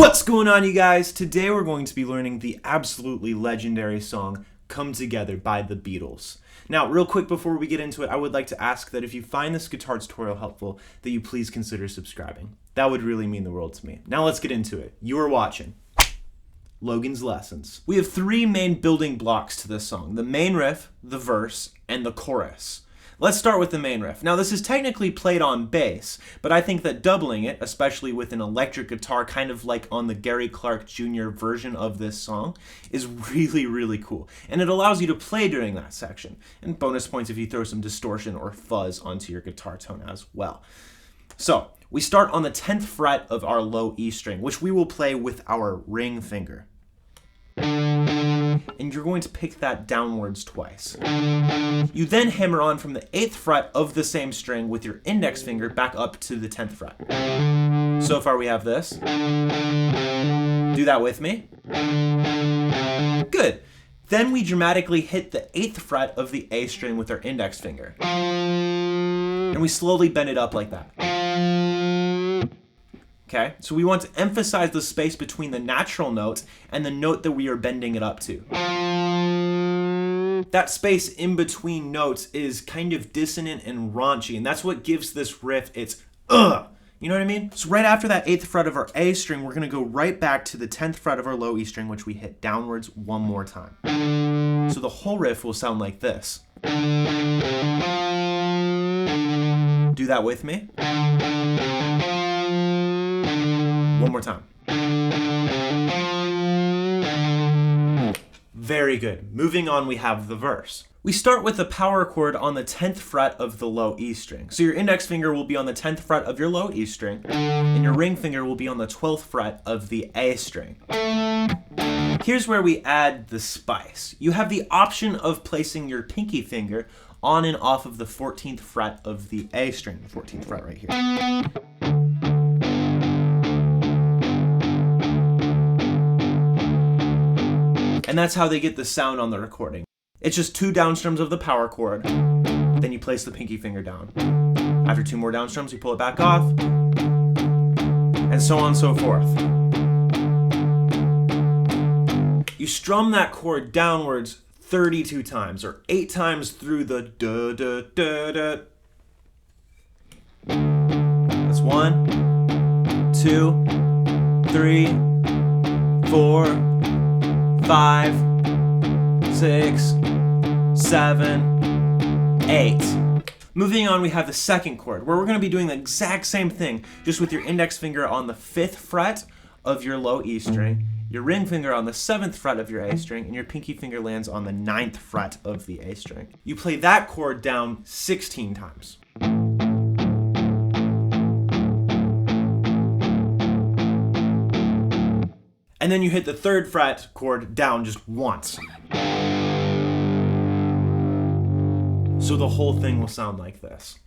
What's going on, you guys? Today we're going to be learning the absolutely legendary song Come Together by the Beatles. Now, real quick before we get into it, I would like to ask that if you find this guitar tutorial helpful, that you please consider subscribing. That would really mean the world to me. Now let's get into it. You are watching Logan's Lessons. We have three main building blocks to this song: the main riff, the verse, and the chorus. Let's start with the main riff. Now, this is technically played on bass, but I think that doubling it, especially with an electric guitar, kind of like on the Gary Clark Jr. version of this song, is really, really cool. And it allows you to play during that section. And bonus points if you throw some distortion or fuzz onto your guitar tone as well. So, we start on the 10th fret of our low E string, which we will play with our ring finger. And you're going to pick that downwards twice. You then hammer on from the 8th fret of the same string with your index finger back up to the 10th fret. So far we have this. Do that with me. Good. Then we dramatically hit the 8th fret of the A string with our index finger. And we slowly bend it up like that. Okay, so we want to emphasize the space between the natural note and the note that we are bending it up to. That space in between notes is kind of dissonant and raunchy, and that's what gives this riff its ugh. You know what I mean? So right after that 8th fret of our A string, we're going to go right back to the 10th fret of our low E string, which we hit downwards one more time. So the whole riff will sound like this. Do that with me. One more time. Very good. Moving on, we have the verse. We start with the power chord on the 10th fret of the low E string. So your index finger will be on the 10th fret of your low E string, and your ring finger will be on the 12th fret of the A string. Here's where we add the spice. You have the option of placing your pinky finger on and off of the 14th fret of the A string, the 14th fret right here. And that's how they get the sound on the recording. It's just 2 downstrums of the power chord, then you place the pinky finger down. After 2 more downstrums, you pull it back off, and so on and so forth. You strum that chord downwards 32 times, or 8 times through the da da da da. That's 1, 2, 3, 4, 5, 6, 7, 8. Moving on, we have the second chord, where we're going to be doing the exact same thing, just with your index finger on the 5th fret of your low E string, your ring finger on the 7th fret of your A string, and your pinky finger lands on the 9th fret of the A string. You play that chord down 16 times. And then you hit the 3rd fret chord down just once. So the whole thing will sound like this.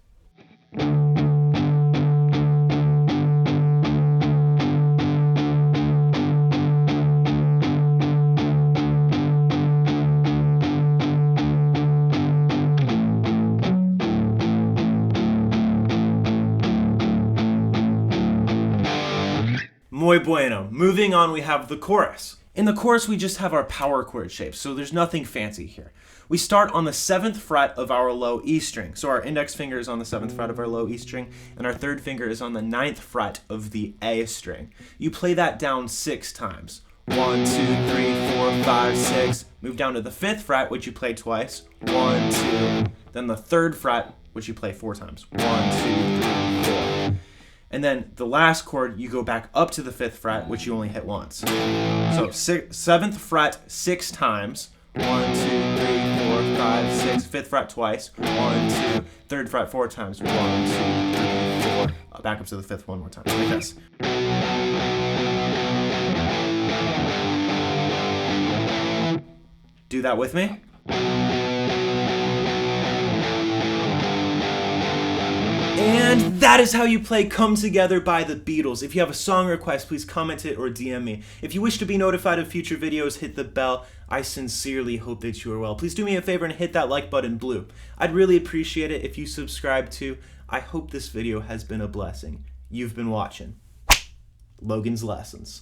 Muy bueno. Moving on, we have the chorus. In the chorus, we just have our power chord shape, so there's nothing fancy here. We start on the 7th fret of our low E string. So our index finger is on the 7th fret of our low E string, and our 3rd finger is on the 9th fret of the A string. You play that down 6 times. 1, 2, 3, 4, 5, 6. Move down to the 5th fret, which you play twice. 1, 2. Then the 3rd fret, which you play 4 times. 1, 2, 3, 4. And then the last chord, you go back up to the 5th fret, which you only hit once. So 7th fret 6 times. 1, 2, 3, 4, 5, 6. 5th fret twice. 1, 2. 3rd fret 4 times. 1, 2, 3, 4. Back up to the 5th one more time. Like this. Do that with me. And that is how you play Come Together by the Beatles. If you have a song request, please comment it or DM me. If you wish to be notified of future videos, hit the bell. I sincerely hope that you are well. Please do me a favor and hit that like button blue. I'd really appreciate it if you subscribe too. I hope this video has been a blessing. You've been watching Logan's Lessons.